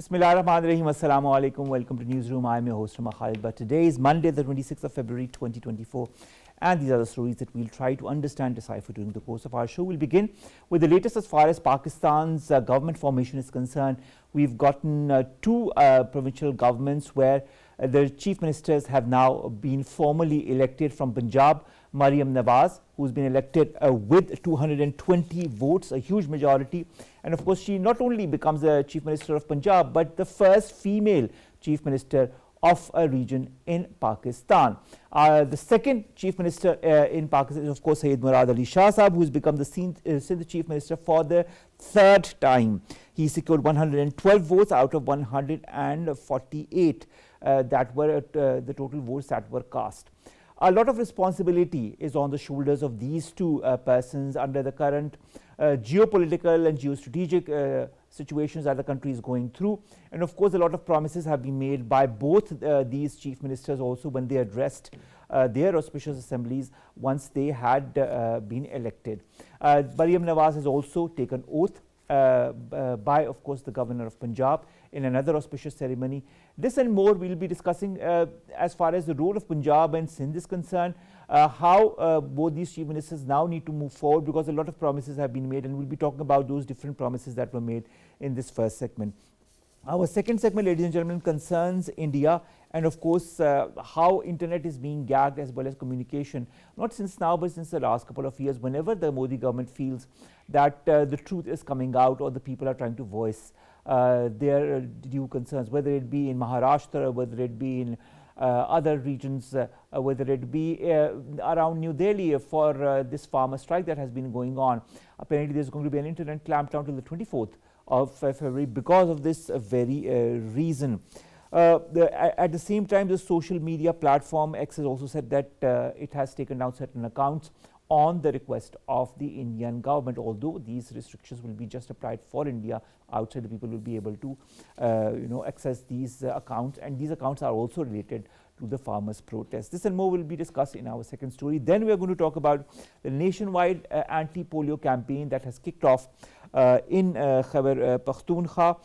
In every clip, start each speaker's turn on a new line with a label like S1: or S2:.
S1: Bismillahirrahmanirrahim. Assalamu alaikum. Welcome to Newsroom. I am your host, Khalid. But today is Monday, the 26th of February 2024. And these are the stories that we'll try to understand, decipher during the course of our show. We'll begin with the latest as far as Pakistan's government formation is concerned. We've gotten two provincial governments where the chief ministers have now been formally elected. From Punjab, Maryamnawaz, who's been elected with 220 votes, a huge majority. And of course, she not only becomes the chief minister of Punjab, but the first female chief minister of a region in Pakistan. The second chief minister in Pakistan is, of course, muradalishah, who has become the Sindh chief minister for the third time. He secured 112 votes out of 148 that were the total votes that were cast. A lot of responsibility is on the shoulders of these two persons under the current geopolitical and geostrategic situations that the country is going through. And of course, a lot of promises have been made by both these chief ministers also when they addressed their auspicious assemblies once they had been elected. Maryamnawaz has also taken oath by, of course, the governor of Punjab in another auspicious ceremony. This and more we'll be discussing as far as the role of Punjab and Sindh is concerned, how both these chief ministers now need to move forward, because a lot of promises have been made, and we'll be talking about those different promises that were made in this first segment. Our second segment, ladies and gentlemen, concerns India and of course how internet is being gagged as well as communication, not since now but since the last couple of years. Whenever the Modi government feels that the truth is coming out or the people are trying to voice their due concerns, whether it be in Maharashtra, whether it be in other regions, whether it be around New Delhi for this farmer strike that has been going on. Apparently there's going to be an internet clampdown till the 24th of February because of this very reason. At the same time, the social media platform X has also said that it has taken down certain accounts on the request of the Indian government. Although these restrictions will be just applied for India, outside the people will be able to access these accounts, and these accounts are also related to the farmers' protests. This and more will be discussed in our second story. Then we are going to talk about the nationwide anti-polio campaign that has kicked off in Khyber Pakhtunkhwa.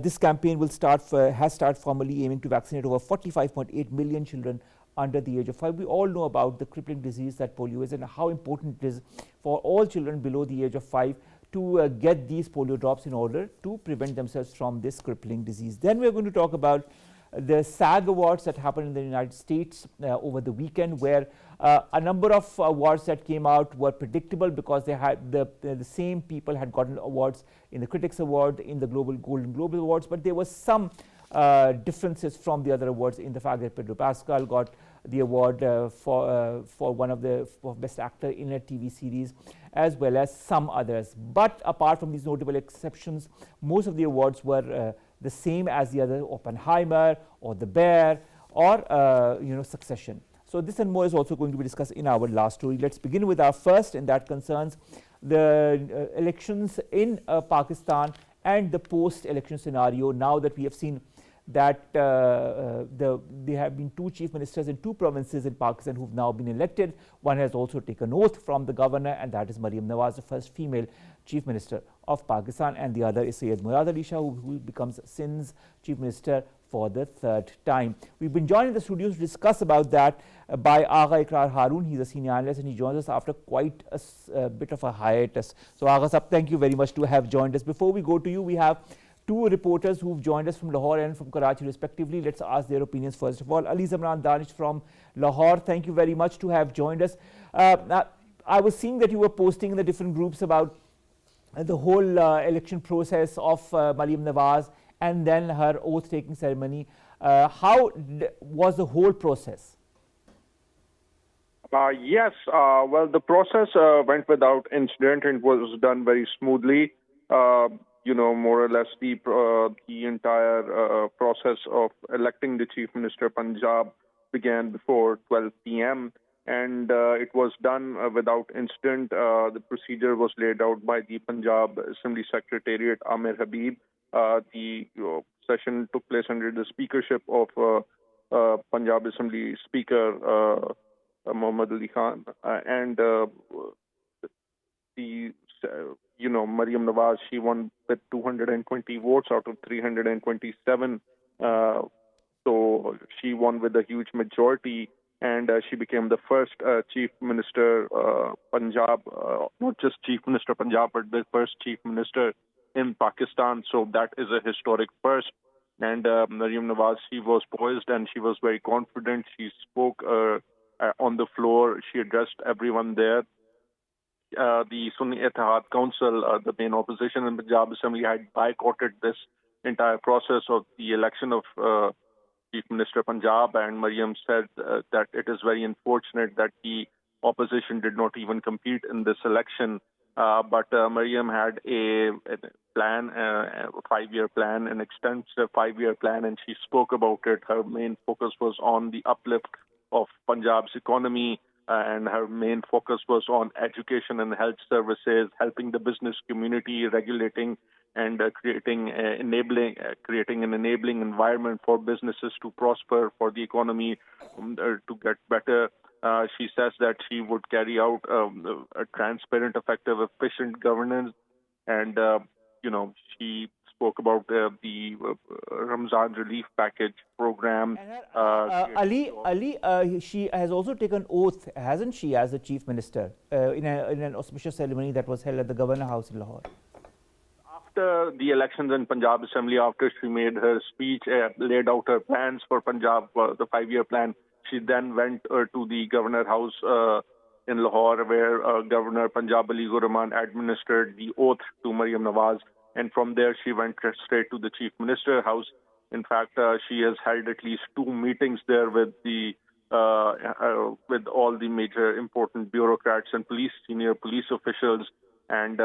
S1: This campaign has started formally aiming to vaccinate over 45.8 million children under the age of 5. We all know about the crippling disease that polio is and how important it is for all children below the age of 5 to get these polio drops in order to prevent themselves from this crippling disease. Then we are going to talk about the SAG awards that happened in the United States over the weekend, where a number of awards that came out were predictable because they had the same people had gotten awards in the Critics Award, in the Golden Globe Awards, but there was some differences from the other awards in the fact that Pedro Pascal got the award for one of the best actor in a TV series, as well as some others. But apart from these notable exceptions, most of the awards were the same as the other: Oppenheimer or The Bear or Succession. So this and more is also going to be discussed in our last story. Let's begin with our first, and that concerns the elections in Pakistan and the post-election scenario. Now that we have seen that there have been two chief ministers in two provinces in Pakistan who've now been elected. One has also taken oath from the governor, and that is Maryamnawaz, the first female chief minister of Pakistan, and the other is muradalishah, who becomes Sindh's chief minister for the third time. We've been joined in the studios to discuss about that by Agha Iqrar Haroon. He's a senior analyst and he joins us after quite a bit of a hiatus. So Agha Sahab, thank you very much to have joined us. Before we go to you, we have two reporters who've joined us from Lahore and from Karachi respectively. Let's ask their opinions first of all. Ali Zamran Danish from Lahore, thank you very much to have joined us. I was seeing that you were posting in the different groups about the whole election process of Maryamnawaz and then her oath-taking ceremony. How was the whole process?
S2: Yes, well, the process went without incident and was done very smoothly. More or less the entire process of electing the Chief Minister of Punjab began before 12 p.m. and it was done without incident. The procedure was laid out by the Punjab Assembly Secretariat, Amir Habib. The session took place under the speakership of Punjab Assembly Speaker Muhammad Ali Khan, and Maryamnawaz, she won with 220 votes out of 327. So she won with a huge majority, and she became the first chief minister Punjab, not just chief minister Punjab, but the first chief minister in Pakistan. So that is a historic first. And Maryamnawaz, she was poised and she was very confident. She spoke on the floor. She addressed everyone there. The Sunni Ittihad Council, the main opposition in Punjab Assembly, had boycotted this entire process of the election of Chief Minister Punjab, and Maryam said that it is very unfortunate that the opposition did not even compete in this election. But Maryam had a plan, a 5-year plan, an extensive 5-year plan, and she spoke about it. Her main focus was on the uplift of Punjab's economy, and her main focus was on education and health services, helping the business community, regulating and creating an enabling environment for businesses to prosper, for the economy to get better. She says that she would carry out a transparent, effective, efficient governance, and she spoke about the Ramzan relief package program.
S1: She has also taken oath, hasn't she, as the chief minister in an auspicious ceremony that was held at the Governor House in Lahore?
S2: After the elections in Punjab Assembly, after she made her speech, laid out her plans for Punjab, the 5-year plan, she then went to the Governor House in Lahore, where Governor Punjab Rehman administered the oath to Maryamnawaz. And from there, she went straight to the Chief Minister House. In fact, she has held at least 2 meetings there with with all the major important bureaucrats and senior police officials, and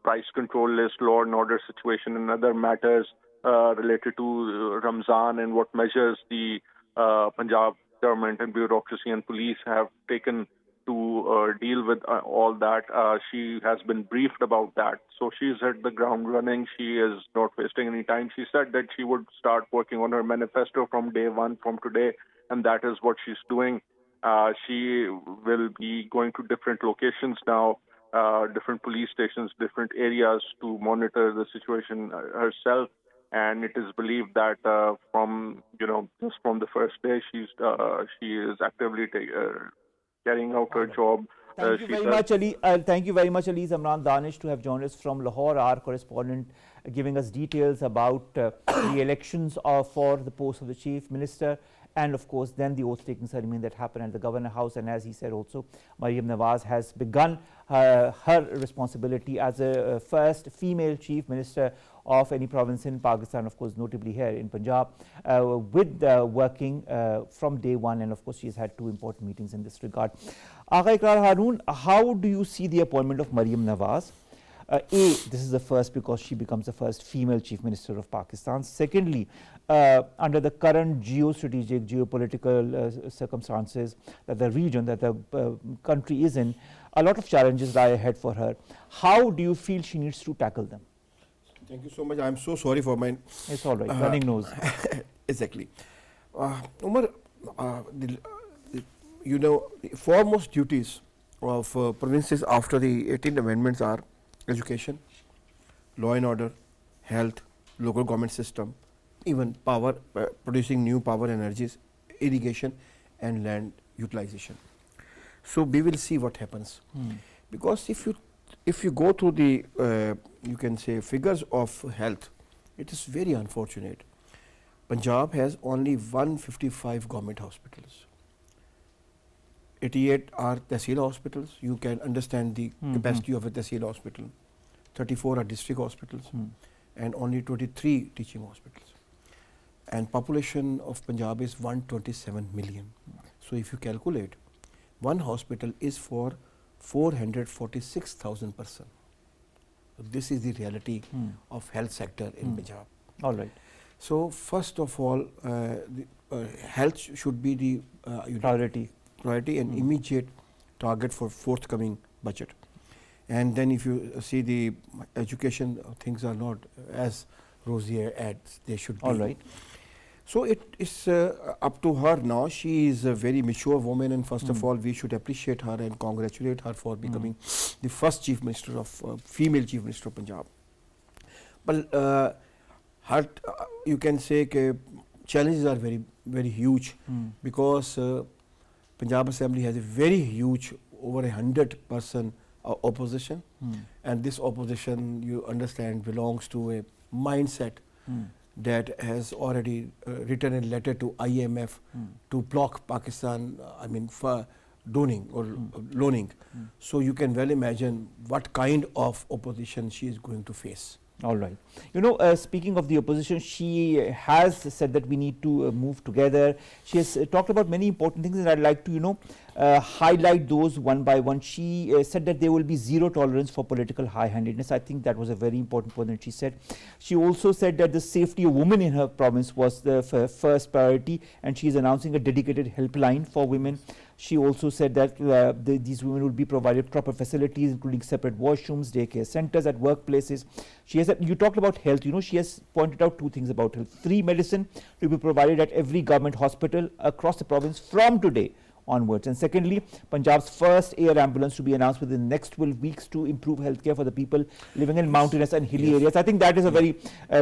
S2: price control list, law and order situation, and other matters related to Ramzan and what measures the Punjab government and bureaucracy and police have taken to deal with all that. She has been briefed about that. So she's hit the ground running. She is not wasting any time. She said that she would start working on her manifesto from day one, from today, and that is what she's doing. She will be going to different locations now, different police stations, different areas to monitor the situation herself. And it is believed that just from the first day, she is actively carrying out her job.
S1: Thank you very much, Ali. Thank you very much, Ali Zamran Danish, to have joined us from Lahore, our correspondent, giving us details about the elections for the post of the Chief Minister, and of course then the oath-taking ceremony that happened at the Governor House. And as he said also, Maryamnawaz has begun her responsibility as a first female Chief Minister of any province in Pakistan, of course notably here in Punjab, with working from day one, and of course she has had 2 important meetings in this regard. Agha Iqrar, Haroon, how do you see the appointment of Maryamnawaz? This is the first because she becomes the first female Chief Minister of Pakistan. Secondly, under the current geostrategic, geopolitical circumstances that the region, that the country is in, a lot of challenges lie ahead for her. How do you feel she needs to tackle them?
S3: Thank you so much. I'm so sorry for my...
S1: It's all right. Running nose.
S3: Exactly. Omar, the foremost duties of provinces after the 18 amendments are education, law and order, health, local government system, even power, producing new power energies, irrigation and land utilization. So we will see what happens. Because if you go through the you can say figures of health, it is very unfortunate. Punjab has only 155 government hospitals. 88 are Tehsil hospitals. You can understand the capacity of a Tehsil hospital. 34 are district hospitals, and only 23 teaching hospitals. And population of Punjab is 127 million. So if you calculate, one hospital is for 446,000 persons. This is the reality of health sector in Punjab.
S1: All right.
S3: So first of all, health should be the priority and immediate target for forthcoming budget. And then if you see the education, things are not as rosy as they should be.
S1: All right.
S3: So it is up to her now. She is a very mature woman, and first of all, we should appreciate her and congratulate her for becoming the first chief minister of female chief minister of Punjab. But her, you can say, challenges are very huge because Punjab Assembly has a very huge, over 100% opposition, and this opposition, you understand, belongs to a mindset that has already written a letter to IMF to block Pakistan, for loaning or loaning. So you can well imagine what kind of opposition she is going to face.
S1: All right. Speaking of the opposition, she has said that we need to move together. She has talked about many important things, and I'd like to, highlight those one by one. She said that there will be zero tolerance for political high-handedness. I think that was a very important point that she said. She also said that the safety of women in her province was the first priority, and she is announcing a dedicated helpline for women. She also said that these women will be provided proper facilities, including separate washrooms, daycare centers at workplaces. She has said, you talked about health, she has pointed out two things about health. Free medicine to be provided at every government hospital across the province from today onwards. And secondly, Punjab's first air ambulance to be announced within the next 12 weeks to improve healthcare for the people living in mountainous and hilly areas. I think that is a very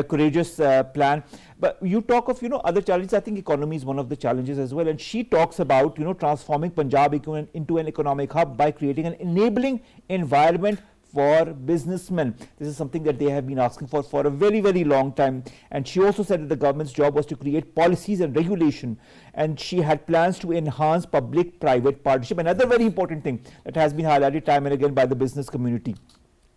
S1: courageous plan. But you talk of, other challenges. I think economy is one of the challenges as well. And she talks about, transforming Punjab into an economic hub by creating an enabling environment for businessmen. This is something that they have been asking for a very, very long time. And she also said that the government's job was to create policies and regulation. And she had plans to enhance public-private partnership. Another very important thing that has been highlighted time and again by the business community.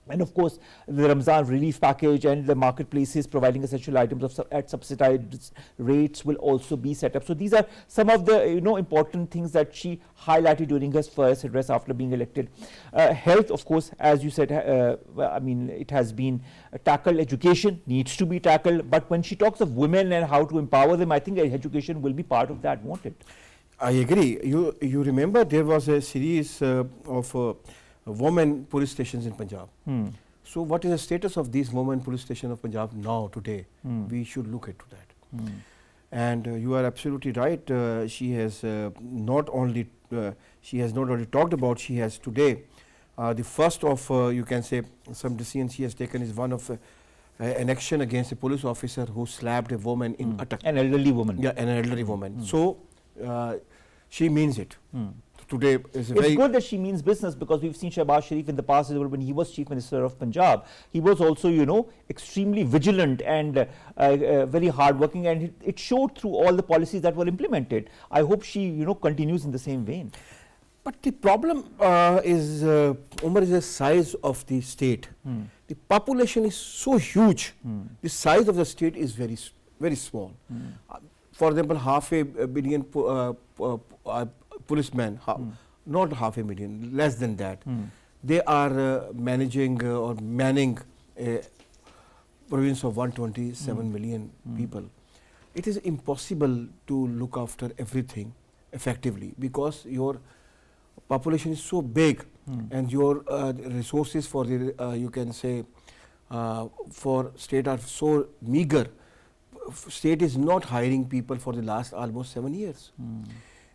S1: And of course, the Ramzan relief package and the marketplaces providing essential items at subsidized rates will also be set up. So these are some of the important things that she highlighted during her first address after being elected. Health, of course, as you said, it has been tackled. Education needs to be tackled. But when she talks of women and how to empower them, I think education will be part of that, won't it?
S3: I agree. You remember there was a series of women police stations in Punjab. So what is the status of these women police stations of Punjab now, today? We should look into that. And you are absolutely right. She has not only talked about, she has today, the first of, you can say, some decisions she has taken is one of an action against a police officer who slapped a woman in Attak.
S1: An elderly woman.
S3: Yeah, an elderly woman. So she means it. Today is
S1: it's good that she means business, because we've seen Shehbaz Sharif in the past as well when he was Chief Minister of Punjab. He was also, extremely vigilant and very hardworking, and it showed through all the policies that were implemented. I hope she, continues in the same vein.
S3: But the problem is, Omar, is the size of the state. The population is so huge. The size of the state is very, very small. For example, 500 million policemen, not 500,000, less than that. They are managing or manning a province of 127 million people. It is impossible to look after everything effectively because your population is so big and your resources for the, you can say, for state are so meager. State is not hiring people for the last almost 7 years.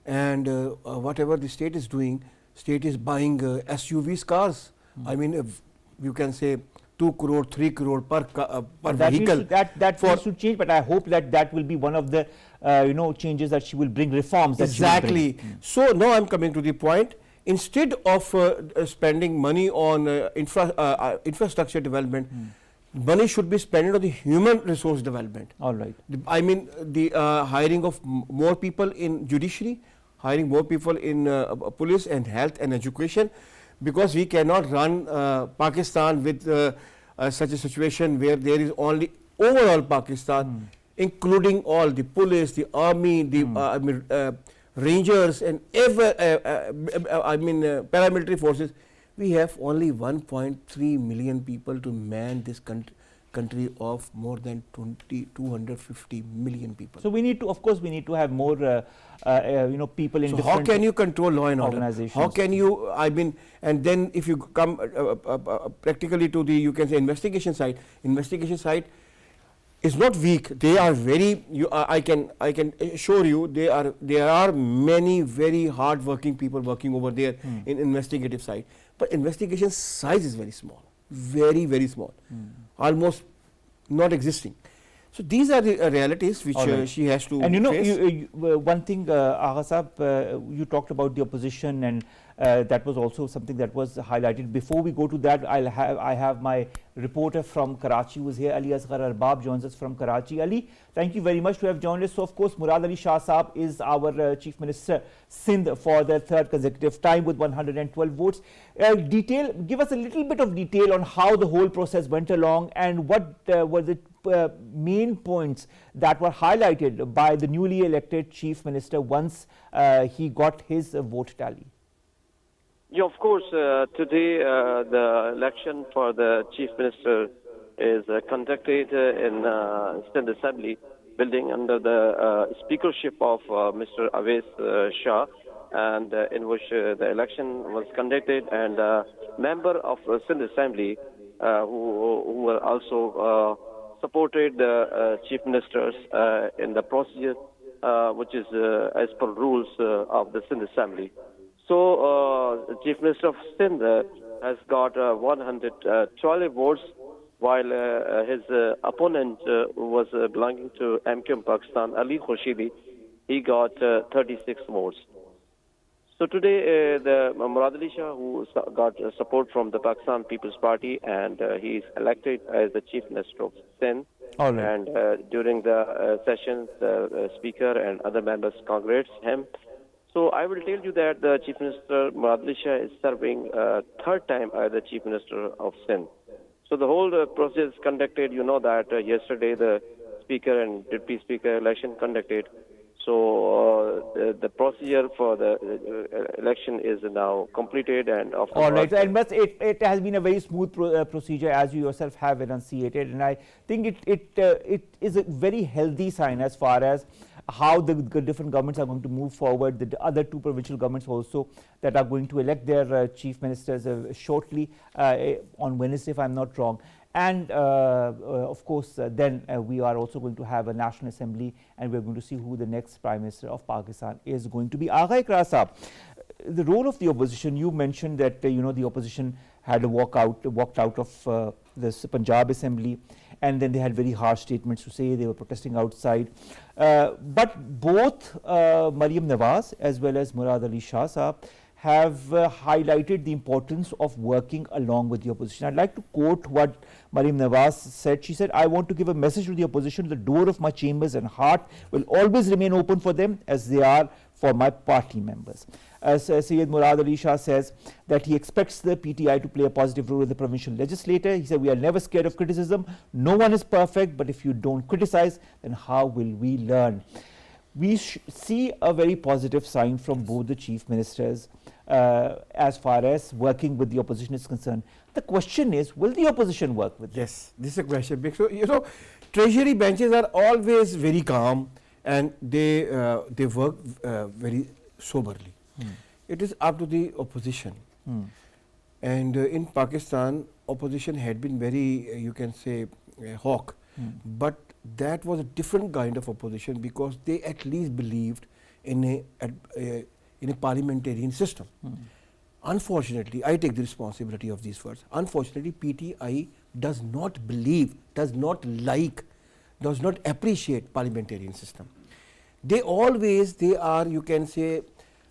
S3: And whatever the state is doing, state is buying SUVs cars. I mean, you can say 2 crore, 3 crore per vehicle.
S1: That needs to change, but I hope that will be one of the changes that she will bring, reforms.
S3: Exactly. So now I'm coming to the point. Instead of spending money on infrastructure development, money should be spent on the human resource development.
S1: All right.
S3: I mean, the hiring of more people in judiciary, hiring more people in police and health and education, because we cannot run Pakistan with such a situation where there is only overall Pakistan, including all the police, the army, the rangers and paramilitary forces. We have only 1.3 million people to man this country of more than 250 million people.
S1: So we need to, of course, we need to have more, people in different.
S3: How can you control law and order?
S1: Organizations.
S3: How can you, and then if you come practically to the, you can say, investigation side, is not weak. They are very. I can assure you, there are many very hard working people working over there in investigative side. But investigation size is very small, very small, almost not existing. So these are the realities which she has to
S1: and
S3: face.
S1: One thing, Agha Sahab, you talked about the opposition, and that was also something that was highlighted. Before we go to that, I have my reporter from Karachi who is here. Ali Asghar Arbab joins us from Karachi. Ali, thank you very much to have joined us. So of course, Murad Shah Sahab is our Chief Minister Sindh for the third consecutive time with 112 votes. Give us a little bit of detail on how the whole process went along, and what were the main points that were highlighted by the newly elected Chief Minister once he got his vote tally.
S4: Yeah, of course. Today, the election for the Chief Minister is conducted in Sindh Assembly building under the speakership of Mr. Awais Shah, and in which the election was conducted, and member of Sindh Assembly who were also supported the Chief Ministers in the procedure which is as per rules of the Sindh Assembly. So, the Chief Minister of Sindh has got 112 votes, while his opponent, who was belonging to MQM Pakistan, Ali Khurshidi, he got 36 votes. So today, the Muradalishah, who got support from the Pakistan People's Party, and he is elected as the Chief Minister of Sindh.
S1: All right.
S4: And during the sessions, the Speaker and other members congratulated him. So I will tell you that the Chief Minister Muradalishah is serving third time as the Chief Minister of Sindh. So the whole process conducted, you know that yesterday the Speaker and Deputy Speaker election conducted. So the procedure for the election is now completed, and of
S1: all right, and but it has been a very smooth procedure, as you yourself have enunciated, and I think it is a very healthy sign as far as how the different governments are going to move forward. The other two provincial governments also that are going to elect their chief ministers shortly on Wednesday, if I'm not wrong. And of course, then we are also going to have a National Assembly, and we're going to see who the next Prime Minister of Pakistan is going to be. Agha Iqrar Sahab, the role of the opposition, you mentioned that the opposition had walked out of this Punjab Assembly, and then they had very harsh statements to say. They were protesting outside. But both Maryamnawaz as well as Murad Shah Sahab have highlighted the importance of working along with the opposition. I'd like to quote what Maryamnawaz said. She said, "I want to give a message to the opposition. The door of my chambers and heart will always remain open for them as they are for my party members." Syed Murad Ali Shah says that he expects the PTI to play a positive role as the provincial legislator. He said, "We are never scared of criticism. No one is perfect, but if you don't criticize, then how will we learn?" We see a very positive sign from both the chief ministers as far as working with the opposition is concerned. The question is, will the opposition work with them?
S3: Yes, this is a question. Because, treasury benches are always very calm, and they work very soberly. It is up to the opposition. And in Pakistan, opposition had been very, you can say, hawk. But that was a different kind of opposition, because they at least believed in a parliamentarian system. Unfortunately, I take the responsibility of these words. Unfortunately, PTI does not believe, does not like, does not appreciate parliamentarian system. They are, you can say,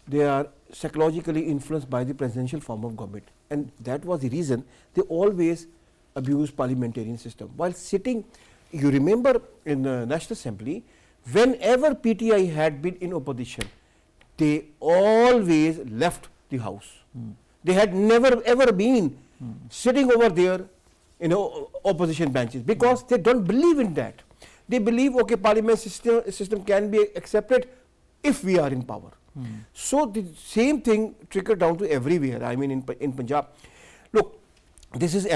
S3: they are psychologically influenced by the presidential form of government, and that was the reason they always abused parliamentarian system. While sitting, you remember in the National Assembly, whenever PTI had been in opposition, they always left the house. They had never ever been sitting over there in opposition benches, because they don't believe in that. They believe, okay, parliament system can be accepted if we are in power. So the same thing trickled down to everywhere. I mean, in Punjab, look, this is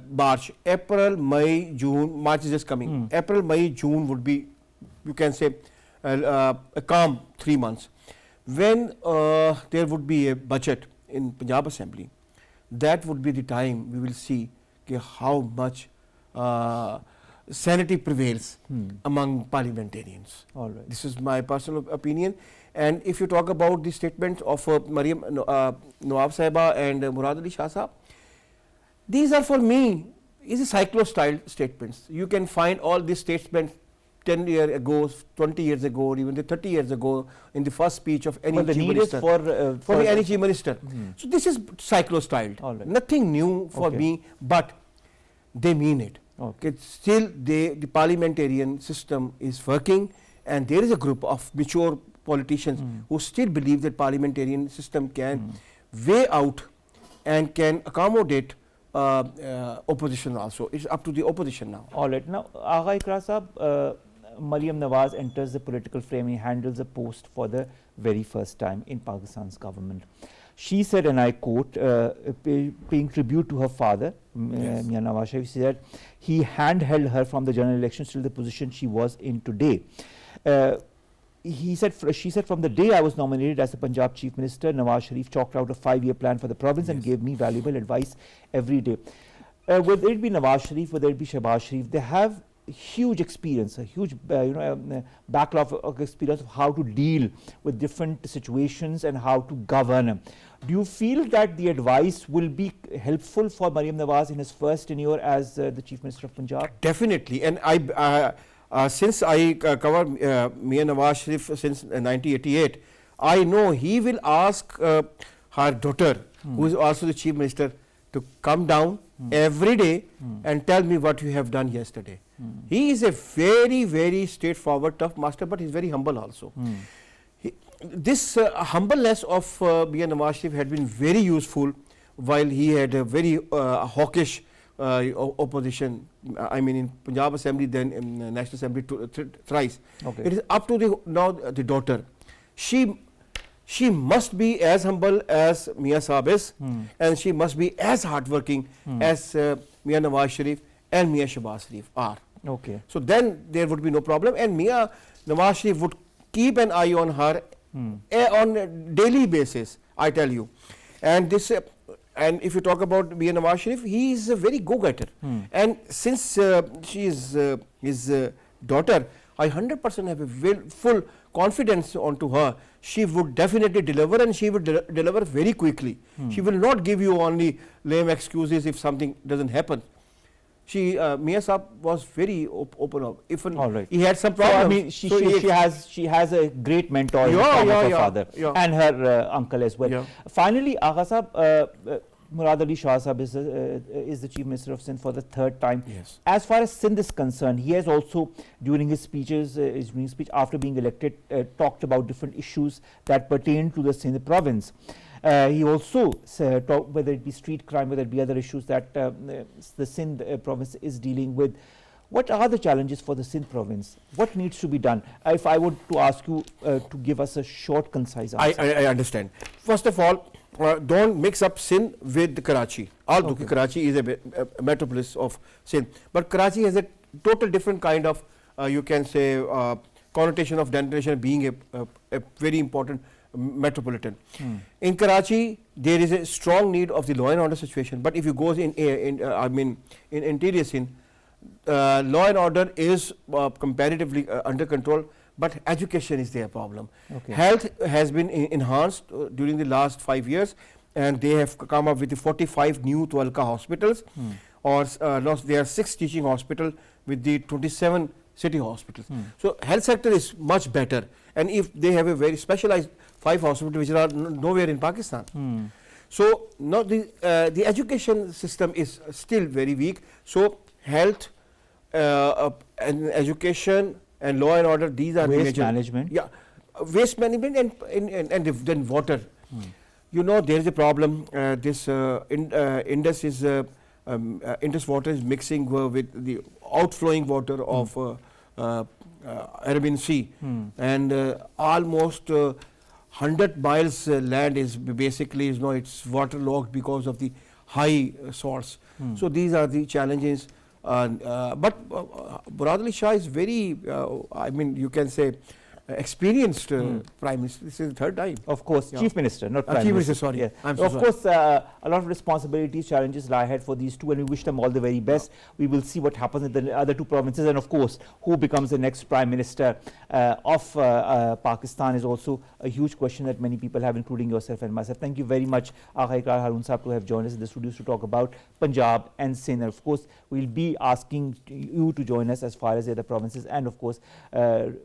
S3: March, April, May, June. March is just coming. April, May, June would be, you can say, a calm 3 months. When there would be a budget in Punjab Assembly, that would be the time we will see how much sanity prevails among parliamentarians.
S1: All right.
S3: This is my personal opinion. And if you talk about the statements of Maryamnawaz Sahiba and Muradalishah Sahab, these are for me is a cyclo-style statements. You can find all these statements 10 years ago, 20 years ago, or even 30 years ago in the first speech of any chief minister.
S1: For
S3: the any chief minister. So this is cyclo-styled.
S1: Right.
S3: Nothing new for me, but they mean it.
S1: Okay.
S3: Still, the parliamentarian system is working, and there is a group of mature politicians who still believe that parliamentarian system can weigh out and can accommodate opposition also. It's up to the opposition now.
S1: All right. Now, Agha Iqrar Sahab, Maryamnawaz enters the political frame. He handles a post for the very first time in Pakistan's government. She said, and I quote, paying tribute to her father, Mian Nawaz Sharif, she said, he handheld her from the general elections to the position she was in today. She said, from the day I was nominated as the Punjab Chief Minister, Nawaz Sharif chalked out a 5-year plan for the province and gave me valuable advice every day. Whether it be Nawaz Sharif, whether it be Shahbaz Sharif, they have huge experience, a huge backlog of experience of how to deal with different situations and how to govern. Do you feel that the advice will be helpful for Maryamnawaz in his first tenure as the Chief Minister of Punjab?
S3: Definitely, and since I cover Mian Nawaz Sharif since 1988, I know he will ask her daughter, who is also the Chief Minister, to come down every day and tell me what you have done yesterday. He is a very, very straightforward, tough master, but he is very humble also. This humbleness of Mian Nawaz Sharif had been very useful while he had a very hawkish opposition. I mean, in Punjab Assembly, then in National Assembly thrice.
S1: Okay.
S3: It is up to now the daughter. She must be as humble as Mia Saab is, and she must be as hardworking as Mian Nawaz Sharif and Mia Shahbaz Sharif are.
S1: Okay.
S3: So then there would be no problem, and Mia Nawaz Sharif would keep an eye on her on a daily basis, I tell you. And this and if you talk about Mia Nawaz Sharif, he is a very go-getter. And since she is his daughter, I 100% have a full confidence onto her. She would definitely deliver, and she would deliver very quickly. She will not give you only lame excuses if something doesn't happen. Mia Saab was very open up. If he had some problems,
S1: so I mean, she has a great mentor in the form of her father and her uncle as well. Finally, Agha Saab, Muradalishah Sahab is the Chief Minister of Sindh for the 3rd time.
S3: Yes.
S1: As far as Sindh is concerned, he has also, during his speech after being elected, talked about different issues that pertain to the Sindh province. He also talked, whether it be street crime, whether it be other issues that the Sindh province is dealing with. What are the challenges for the Sindh province? What needs to be done? If I were to ask you to give us a short, concise answer.
S3: I understand. First of all, don't mix up Sindh with Karachi. Although Karachi is a metropolis of Sindh, but Karachi has a total different kind of, you can say, connotation of denotation being a very important metropolitan. In Karachi, there is a strong need of the law and order situation. But if you go in interior Sindh, law and order is comparatively under control, but education is their problem. Health has been enhanced during the last 5 years, and they have come up with the 45 new Twalka hospitals, or there are 6 teaching hospitals with the 27 city hospitals. So health sector is much better, and if they have a very specialized 5 hospitals which are nowhere in Pakistan. So now the education system is still very weak. So health and education and law and order, these are
S1: waste
S3: major
S1: management.
S3: Yeah, waste management and then water. You know, there is a problem. This Indus water is mixing with the outflowing water of Arabian Sea, and almost 100 miles land is basically it's waterlogged because of the high salts. So these are the challenges. But Muradalishah is very, I mean, you can say, experienced Prime Minister. This is the third time.
S1: Of course, Chief Minister, not Prime
S3: Chief
S1: Minister.
S3: Minister, sorry.
S1: Yeah.
S3: I'm so
S1: of
S3: sorry.
S1: course, a lot of responsibilities, challenges lie ahead for these two, and we wish them all the very best. We will see what happens in the other two provinces, and of course, who becomes the next Prime Minister of Pakistan is also a huge question that many people have, including yourself and myself. Thank you very much, Agha, Iqrar, Haroon Sahab, to have joined us in the studios to talk about Punjab and Sindh. And of course, we'll be asking you to join us as far as the other provinces, and of course,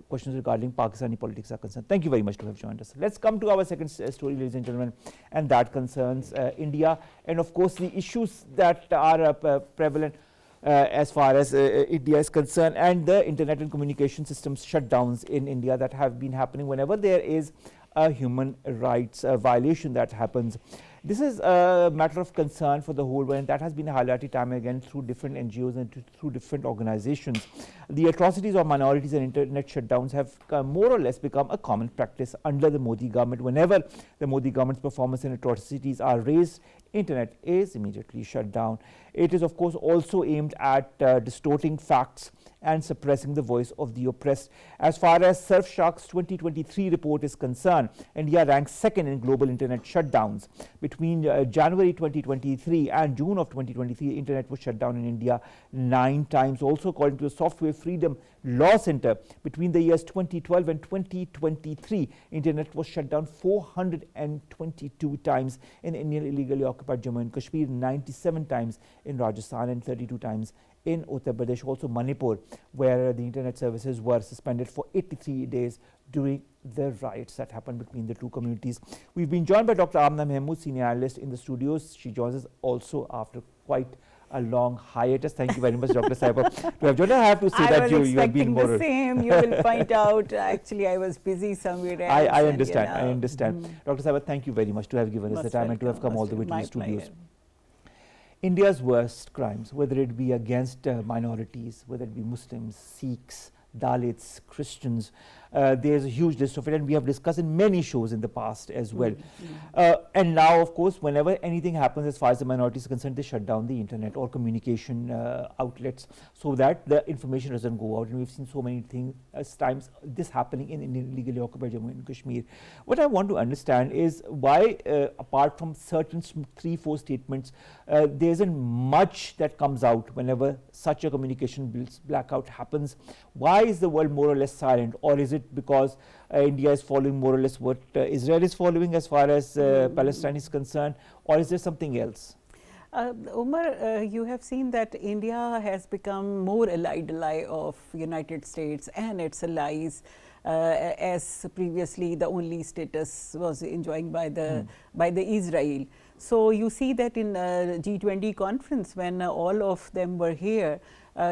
S1: questions regarding Pakistani politics are concerned. Thank you very much to have joined us. Let's come to our second story, ladies and gentlemen, and that concerns India, and of course the issues that are prevalent as far as India is concerned, and the internet and communication systems shutdowns in India that have been happening whenever there is a human rights violation that happens. This is a matter of concern for the whole world, and that has been highlighted time and again through different NGOs and through different organizations. The atrocities of minorities and internet shutdowns have more or less become a common practice under the Modi government. Whenever the Modi government's performance and atrocities are raised, internet is immediately shut down. It is of course also aimed at distorting facts and suppressing the voice of the oppressed. As far as Surfshark's 2023 report is concerned, India ranks second in global internet shutdowns. Between January 2023 and June of 2023, internet was shut down in India 9 times. Also, according to the Software Freedom Law Center, between the years 2012 and 2023, internet was shut down 422 times in Indian illegally occupied Jammu and Kashmir, 97 times in Rajasthan, and 32 times in Uttar Pradesh, also Manipur, where the internet services were suspended for 83 days during the riots that happened between the two communities. We've been joined by Dr. Amna, Mahmood, senior analyst in the studios. She joins us also after quite a long hiatus. Thank you very much, Dr. Saiba, to have joined. I have to say that you have been more.
S5: I was expecting the same. You will point out. Actually, I was busy somewhere else.
S1: I understand. I understand. Dr. Saiba, thank you very much to have given us the time and to have come all the way to the studios. India's worst crimes, whether it be against minorities, whether it be Muslims, Sikhs, Dalits, Christians, there's a huge list of it, and we have discussed in many shows in the past as well. And now, of course, whenever anything happens as far as the minorities are concerned, they shut down the internet or communication outlets so that the information doesn't go out. And we've seen so many things times this happening in illegally occupied Jammu and Kashmir. What I want to understand is why, apart from certain 3-4 statements, there isn't much that comes out whenever such a communication blackout happens. Why is the world more or less silent, or is it because India is following more or less what Israel is following as far as Palestine is concerned, or is there something else?
S5: Omar, you have seen that India has become more ally of United States and its allies, as previously the only status was enjoying by the Israel. So you see that in G20 conference, when all of them were here,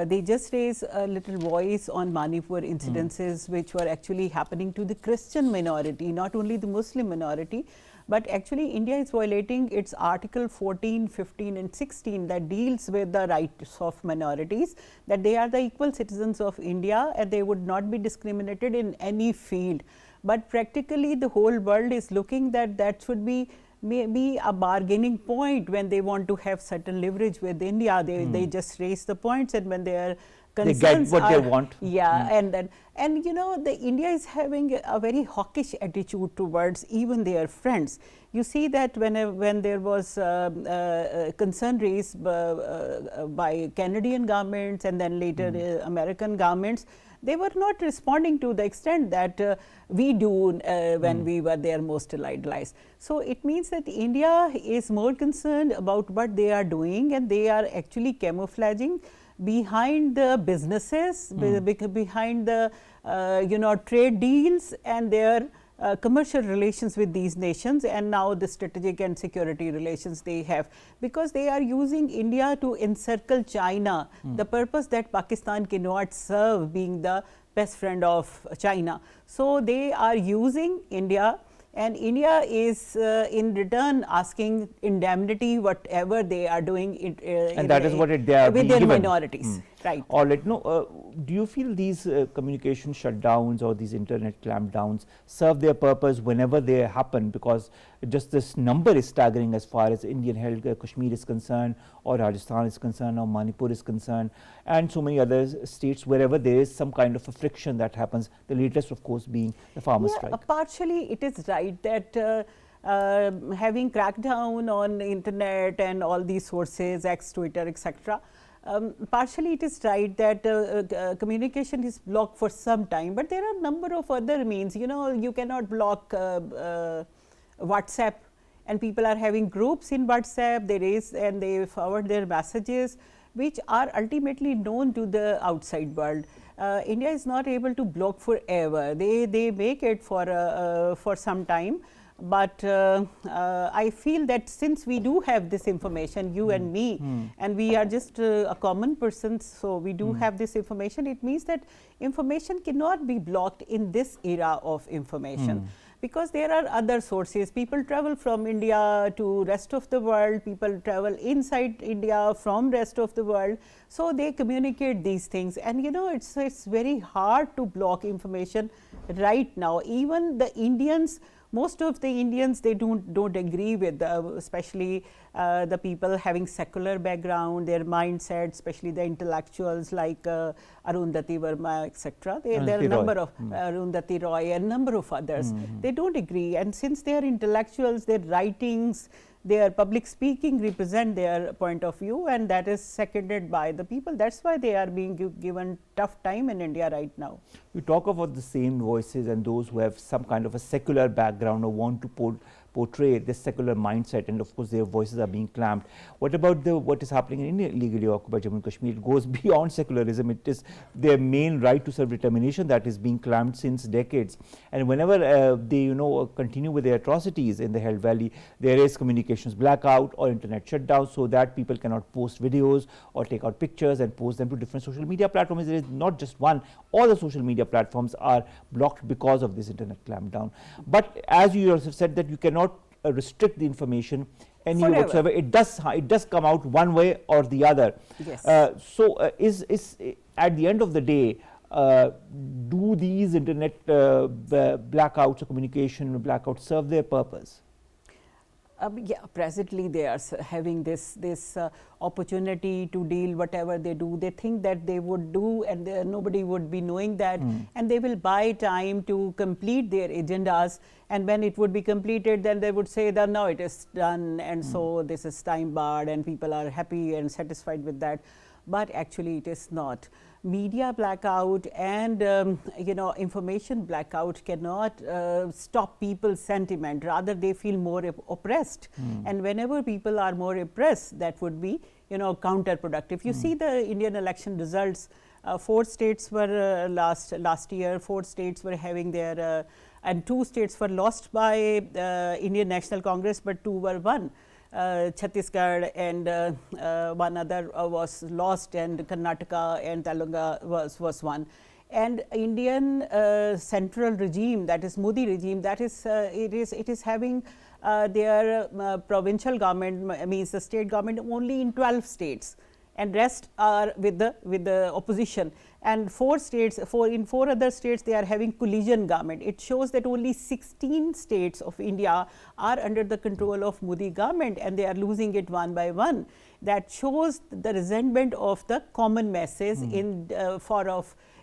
S5: they just raised a little voice on Manipur incidences which were actually happening to the Christian minority, not only the Muslim minority, but actually India is violating its Article 14, 15 and 16 that deals with the rights of minorities, that they are the equal citizens of India and they would not be discriminated in any field. But practically the whole world is looking that should be maybe a bargaining point when they want to have certain leverage with India. They just raise the points, and when their concerns
S1: they get what they want.
S5: Yeah, and you know, the India is having a very hawkish attitude towards even their friends. You see that when there was concern raised by Canadian governments and then later American governments, they were not responding to the extent that we do when we were their most allied allies. So it means that India is more concerned about what they are doing, and they are actually camouflaging behind the businesses, behind the trade deals and their commercial relations with these nations, and now the strategic and security relations they have, because they are using India to encircle China, the purpose that Pakistan cannot serve being the best friend of China. So they are using India, and India is in return asking indemnity whatever they are doing
S1: and that is what they are
S5: with their minorities. Right.
S1: Or do you feel these communication shutdowns or these internet clampdowns serve their purpose whenever they happen? Because just this number is staggering as far as Indian held Kashmir is concerned, or Rajasthan is concerned, or Manipur is concerned, and so many other states wherever there is some kind of a friction that happens, the latest of course being the farmers' strike.
S5: Partially it is right that having crackdown on internet and all these sources, X, Twitter, etc. Partially it is right that communication is blocked for some time, but there are a number of other means. You cannot block WhatsApp, and people are having groups in WhatsApp, and they forward their messages, which are ultimately known to the outside world. India is not able to block forever. They make it for some time. But I feel that since we do have this information, you and me, and we are just a common person, so we do have this information, it means that information cannot be blocked in this era of information. Because there are other sources. People travel from India to rest of the world, people travel inside India from rest of the world, so they communicate these things. And it's very hard to block information right now. Even the Indians, most of the Indians, they don't agree with, especially the people having secular background, their mindset, especially the intellectuals like Arundhati Verma, etc. There are a number of Arundhati Roy and number of others. They don't agree, and since they are intellectuals, their writings, their public speaking represent their point of view, and that is seconded by the people. That's why they are being given tough time in India right now.
S1: You talk about the same voices and those who have some kind of a secular background or want to portray this secular mindset, and of course their voices are being clamped. What about what is happening in India, illegally occupied Jammu and Kashmir? It goes beyond secularism. It is their main right to self-determination that is being clamped since decades. And whenever they continue with their atrocities in the held valley, there is communications blackout or internet shutdown, so that people cannot post videos or take out pictures and post them to different social media platforms. There is not just one. All the social media platforms are blocked because of this internet clampdown. But as you yourself said, that you cannot restrict the information anyway whatsoever. It does come out one way or the other.
S5: Yes.
S1: Is at the end of the day, do these internet blackouts or communication blackouts serve their purpose?
S5: Presently they are having this opportunity to deal whatever they do. They think that they would do, and nobody would be knowing that, and they will buy time to complete their agendas, and when it would be completed, then they would say that now it is done, and so this is time barred, and people are happy and satisfied with that. But actually it is not. Media blackout and information blackout cannot stop people's sentiment. Rather, they feel more oppressed, and whenever people are more oppressed, that would be counterproductive. You see the Indian election results. 4 states were last year. 4 states were having their and 2 states were lost by Indian National Congress, but 2 were won. Chhattisgarh and one other was lost, and Karnataka and Telangana was one. And Indian central regime, that is Modi regime, that is it is having their provincial government, means the state government, only in 12 states, and rest are with the opposition. And in 4 other states they are having coalition government. It shows that only 16 states of India are under the control of Modi government, and they are losing it one by one. That shows the resentment of the common masses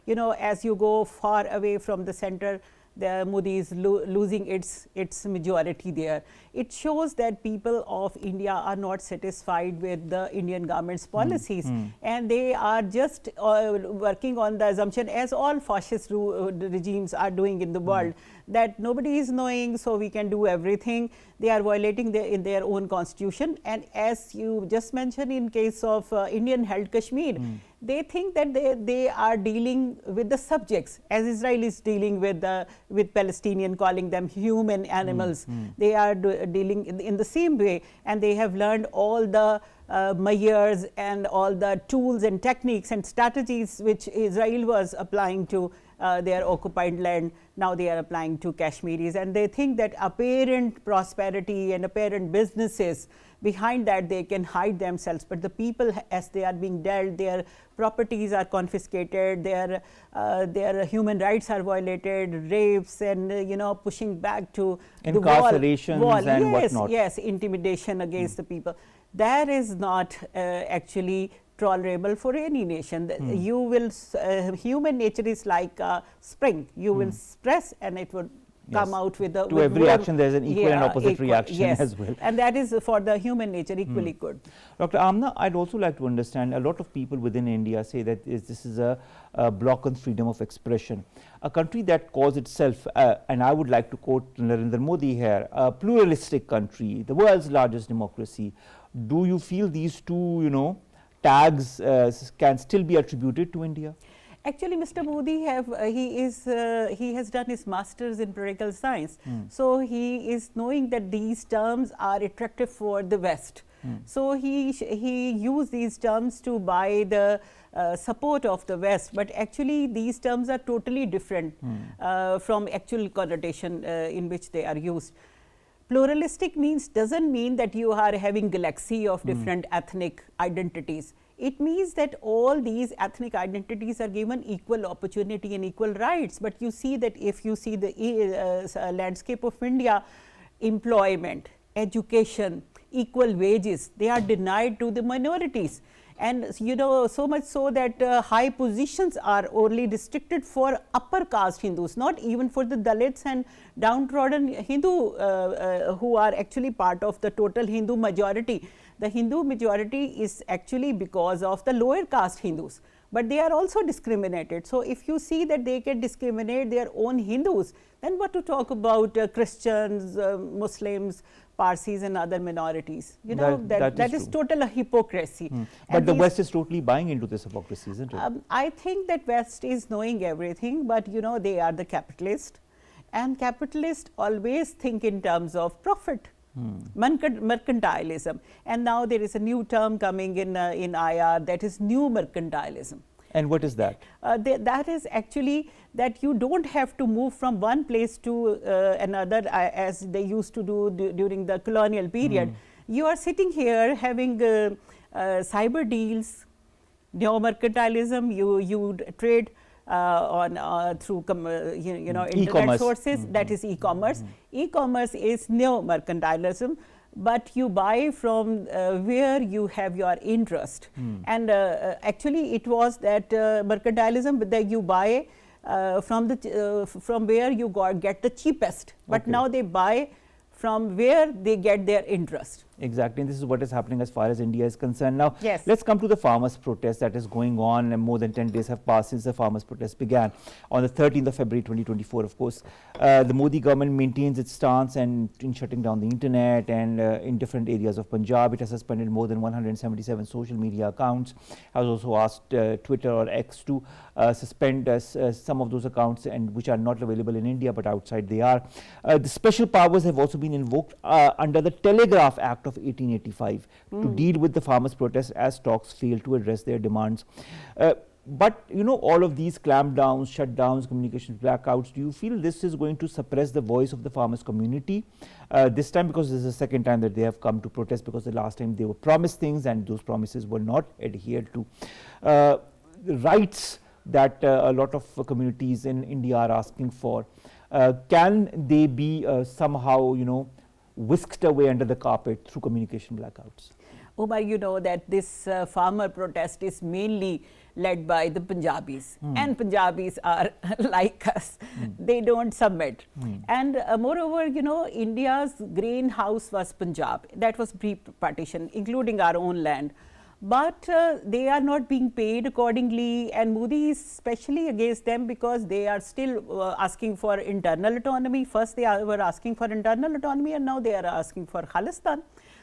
S5: as you go far away from the center, the Modi is losing its majority there. It shows that people of India are not satisfied with the Indian government's policies, and they are just working on the assumption, as all fascist regimes are doing in the world, that nobody is knowing, so we can do everything. They are violating in their own constitution. And as you just mentioned, in case of Indian held Kashmir, they think that they are dealing with the subjects, as Israel is dealing with Palestinian, calling them human animals. They are dealing in the same way, and they have learned all the measures and all the tools and techniques and strategies which Israel was applying to their occupied land, now they are applying to Kashmiris, and they think that apparent prosperity and apparent businesses, behind that they can hide themselves, but the people, as they are being dealt, their properties are confiscated, their human rights are violated, rapes, and pushing back to
S1: incarcerations
S5: wall.
S1: and
S5: Yes,
S1: whatnot.
S5: yes, intimidation against the people. That is not actually tolerable for any nation. You will human nature is like a spring. You will stress and it would come out with
S1: to every action there is an equal and opposite reaction as well,
S5: and that is for the human nature equally good.
S1: Dr. Amna, I'd also like to understand, a lot of people within India say that this is a block on freedom of expression, a country that calls itself, and I would like to quote Narendra Modi here, a pluralistic country, the world's largest democracy. Do you feel these two tags can still be attributed to India?
S5: Actually, Mr. Modi he has done his masters in political science, so he is knowing that these terms are attractive for the West. So he used these terms to buy the support of the West, but actually these terms are totally different from actual connotation in which they are used. Pluralistic doesn't mean that you are having galaxy of different ethnic identities. It means that all these ethnic identities are given equal opportunity and equal rights. But you see that if you see the landscape of India, employment, education, equal wages, they are denied to the minorities. And so much so that high positions are only restricted for upper caste Hindus, not even for the Dalits and downtrodden Hindu who are actually part of the total Hindu majority. The Hindu majority is actually because of the lower caste Hindus, but they are also discriminated. So if you see that they can discriminate their own Hindus, then what to talk about Christians, Muslims, Parsis and other minorities. That is total hypocrisy.
S1: But the West is totally buying into this hypocrisy, isn't it?
S5: I think that West is knowing everything, but they are the capitalist, and capitalists always think in terms of profit. Mercantilism, and now there is a new term coming in IR, that is new mercantilism.
S1: And what is that?
S5: That is actually that you don't have to move from one place to another as they used to do during the colonial period. You are sitting here having cyber deals, neo-mercantilism, you trade through internet sources, that is e-commerce. E-commerce is neo-mercantilism, but you buy from where you have your interest. And actually it was that mercantilism that you buy from where you get the cheapest, but now they buy from where they get their interest.
S1: Exactly, and this is what is happening as far as India is concerned. Now,
S5: yes,
S1: let's come to the farmers' protest that is going on, and more than 10 days have passed since the farmers' protest began. On the 13th of February 2024, of course, the Modi government maintains its stance and in shutting down the internet, and in different areas of Punjab, it has suspended more than 177 social media accounts, has also asked Twitter or X to suspend some of those accounts, and which are not available in India, but outside they are. The special powers have also been invoked under the Telegraph Act of 1885 to deal with the farmers' protests as talks failed to address their demands. But all of these clampdowns, shutdowns, communications blackouts, do you feel this is going to suppress the voice of the farmers community this time, because this is the second time that they have come to protest, because the last time they were promised things and those promises were not adhered to? Rights that a lot of communities in India are asking for, can they be somehow whisked away under the carpet through communication blackouts?
S5: Omar, that this farmer protest is mainly led by the Punjabis, and Punjabis are like us, they don't submit. And moreover, India's greenhouse was Punjab, that was pre-partition, including our own land. But they are not being paid accordingly, and Modi is especially against them because they are still asking for internal autonomy. First they were asking for internal autonomy, and now they are asking for Khalistan.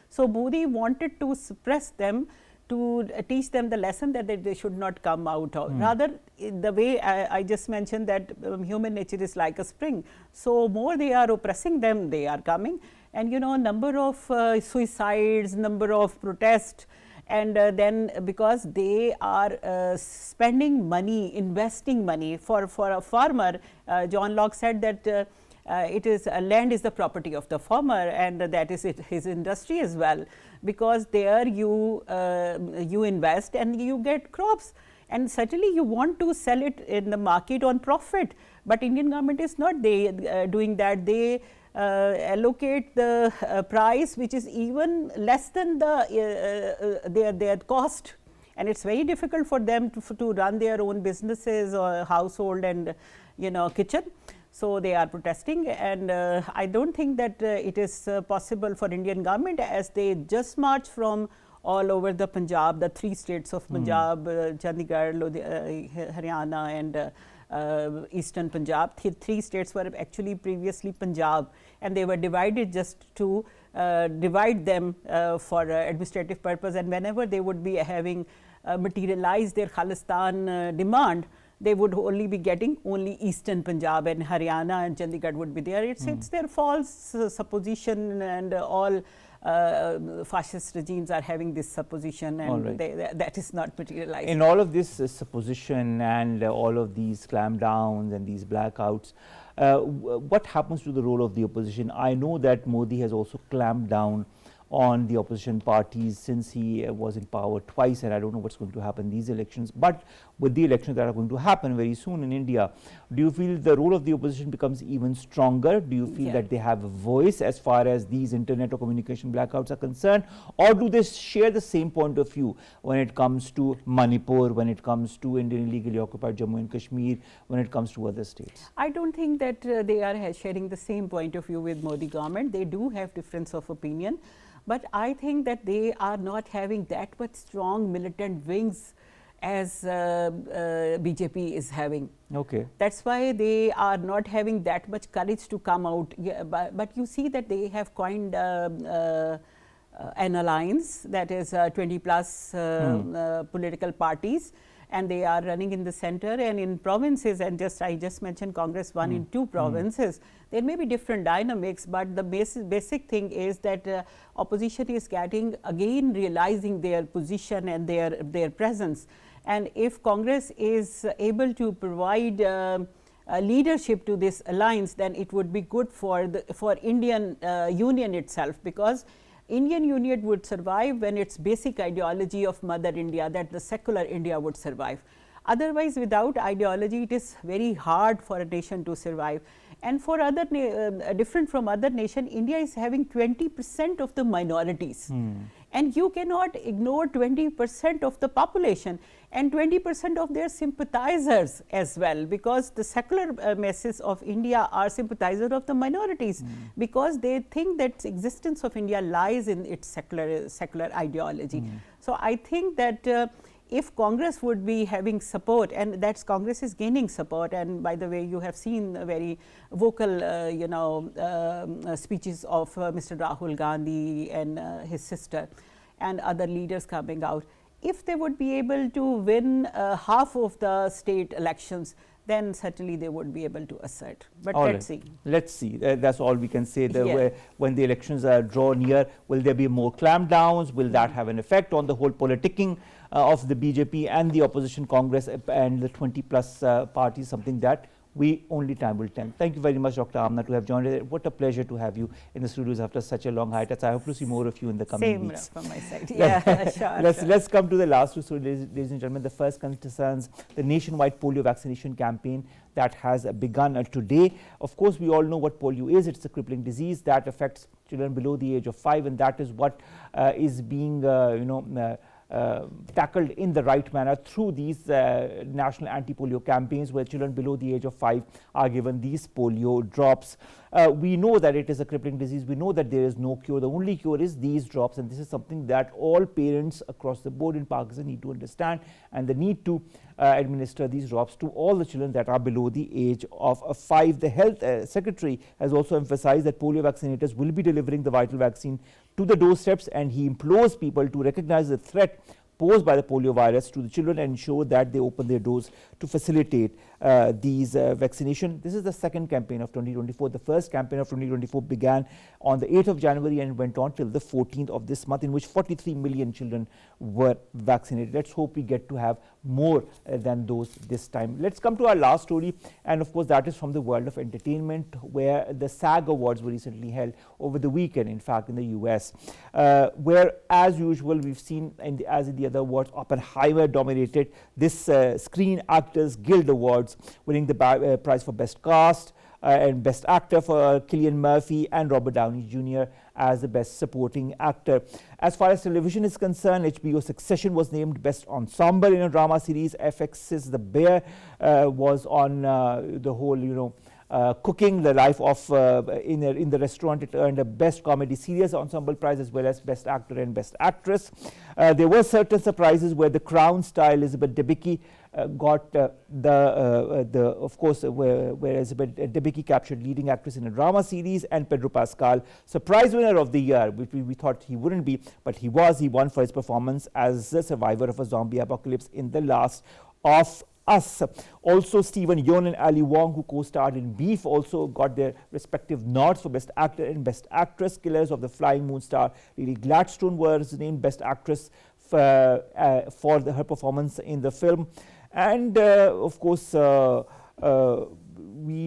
S5: So Modi wanted to suppress them, to teach them the lesson that they should not come out of. Rather, the way I just mentioned, that human nature is like a spring. So more they are oppressing them, they are coming. And number of suicides, number of protests, And then because they are spending money, investing money for a farmer, John Locke said that it is land is the property of the farmer, and that is his industry as well, because there you invest and you get crops, and certainly you want to sell it in the market on profit. But Indian government is not doing that. They allocate the price which is even less than their cost, and it's very difficult for them to run their own businesses or household and kitchen. So they are protesting, and I don't think that it is possible for Indian government, as they just march from all over the Punjab, the 3 states of Punjab, Chandigarh, Haryana and Eastern Punjab. 3 states were actually previously Punjab, and they were divided just to divide them for administrative purpose, and whenever they would be having materialized their Khalistan demand, they would only be getting only Eastern Punjab, and Haryana and Chandigarh would be there. It's their false supposition, and all fascist regimes are having this supposition, and that is not materialized.
S1: In all of this supposition and all of these clampdowns and these blackouts, what happens to the role of the opposition? I know that Modi has also clamped down on the opposition parties since he was in power twice, and I don't know what's going to happen in these elections. But with the elections that are going to happen very soon in India, do you feel the role of the opposition becomes even stronger? Do you feel that they have a voice as far as these internet or communication blackouts are concerned, or do they share the same point of view when it comes to Manipur, when it comes to Indian illegally occupied Jammu and Kashmir, when it comes to other states?
S5: I don't think that they are sharing the same point of view with Modi government. They do have difference of opinion, but I think that they are not having that much strong militant wings as BJP is having.
S1: Okay.
S5: That's why they are not having that much courage to come out. But you see that they have coined an alliance, that is 20 plus political parties, and they are running in the center and in provinces, and I just mentioned Congress won in 2 provinces. There may be different dynamics, but the basic thing is that opposition is again realizing their position and their presence. And if Congress is able to provide leadership to this alliance, then it would be good for Indian Union itself, because Indian Union would survive when its basic ideology of Mother India, that the secular India, would survive. Otherwise, without ideology, it is very hard for a nation to survive. And for different from other nation, India is having 20% of the minorities. And you cannot ignore 20% of the population and 20% of their sympathizers as well, because the secular masses of India are sympathizers of the minorities, because they think that existence of India lies in its secular ideology. So I think that if Congress would be having support, and that's Congress is gaining support, and by the way, you have seen very vocal speeches of Mr. Rahul Gandhi and his sister and other leaders coming out. If they would be able to win half of the state elections, then certainly they would be able to assert. But let's see.
S1: Let's see. That's all we can say. When the elections are draw near, will there be more clampdowns? Will that have an effect on the whole politicking of the BJP and the opposition Congress and the 20 plus parties, something that only time will tell. Thank you very much, Dr. Amna, to have joined us. What a pleasure to have you in the studios after such a long hiatus. I hope to see more of you in the coming weeks.
S5: Same from my side. Yeah, sure.
S1: Let's come to the last two stories, ladies and gentlemen. The first concerns the nationwide polio vaccination campaign that has begun today. Of course, we all know what polio is. It's a crippling disease that affects children below the age of 5, and that is what is being tackled in the right manner through these national anti-polio campaigns, where children below the age of 5 are given these polio drops. We know that it is a crippling disease. We know that there is no cure. The only cure is these drops, and this is something that all parents across the board in Pakistan need to understand, and the need to administer these drops to all the children that are below the age of 5. The Health Secretary has also emphasized that polio vaccinators will be delivering the vital vaccine to the doorsteps, and he implores people to recognize the threat posed by the polio virus to the children and ensure that they open their doors to facilitate these vaccination. This is the second campaign of 2024. The first campaign of 2024 began on the 8th of January and went on till the 14th of this month, in which 43 million children were vaccinated. Let's hope we get to have more than those this time. Let's come to our last story, and of course that is from the world of entertainment, where the SAG Awards were recently held over the weekend, in fact in the US, where as usual we've seen, as in the other awards, Oppenheimer dominated this Screen Actors Guild Awards, winning the prize for Best Cast and Best Actor for Cillian Murphy and Robert Downey Jr. as the Best Supporting Actor. As far as television is concerned, HBO Succession was named Best Ensemble in a Drama Series. FX's The Bear was on the whole, cooking the life of in the restaurant. It earned a Best Comedy Series Ensemble prize as well as Best Actor and Best Actress. There were certain surprises where The Crown star Elizabeth Debicki got of course where Elizabeth Debicki captured leading actress in a drama series, and Pedro Pascal, surprise winner of the year, which we thought he wouldn't be, but he was. He won for his performance as a survivor of a zombie apocalypse in The Last of Us. Also, Stephen Yeun and Ali Wong, who co-starred in Beef, also got their respective nods for Best Actor and Best Actress. Killers of the Flying Moon star Lily Gladstone was named Best Actress for her performance in the film. And of course, we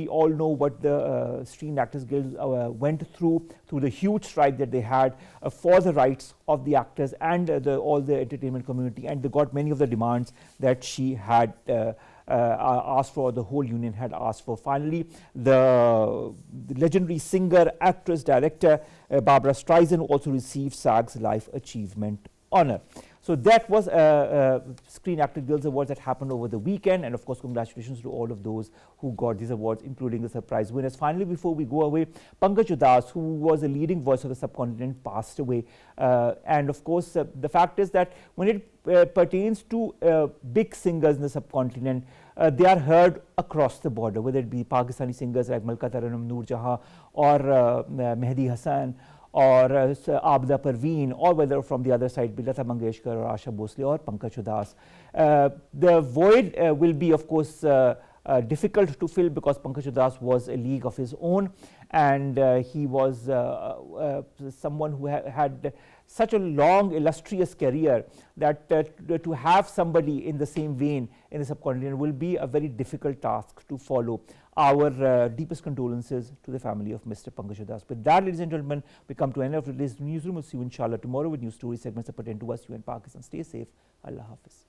S1: all know what the Screen Actors Guild went through the huge strike that they had for the rights of the actors and all the entertainment community, and they got many of the demands that she had asked for, the whole union had asked for. Finally, the legendary singer, actress, director Barbara Streisand also received SAG's Life Achievement Honor. So that was Screen Actors Guild Awards that happened over the weekend, and of course congratulations to all of those who got these awards, including the surprise winners. Finally, before we go away, Pankaj Udas, who was a leading voice of the subcontinent, passed away. And of course the fact is that when it pertains to big singers in the subcontinent, they are heard across the border, whether it be Pakistani singers like Malka Taranum, Noor Jahan, or Mehdi Hasan, or Abda Parveen, or whether from the other side, Lata Mangeshkar or Asha Bhosle or Pankaj Udas. The void will be, of course, difficult to fill, because Pankaj Udas was a league of his own, and he was someone who had such a long, illustrious career that to have somebody in the same vein in the subcontinent will be a very difficult task to follow. Our deepest condolences to the family of Mr. Pankaj Udas. With that, ladies and gentlemen, we come to the end of today's newsroom. We'll see you inshallah tomorrow with new story segments that pertain to us, you and Pakistan. Stay safe. Allah Hafiz.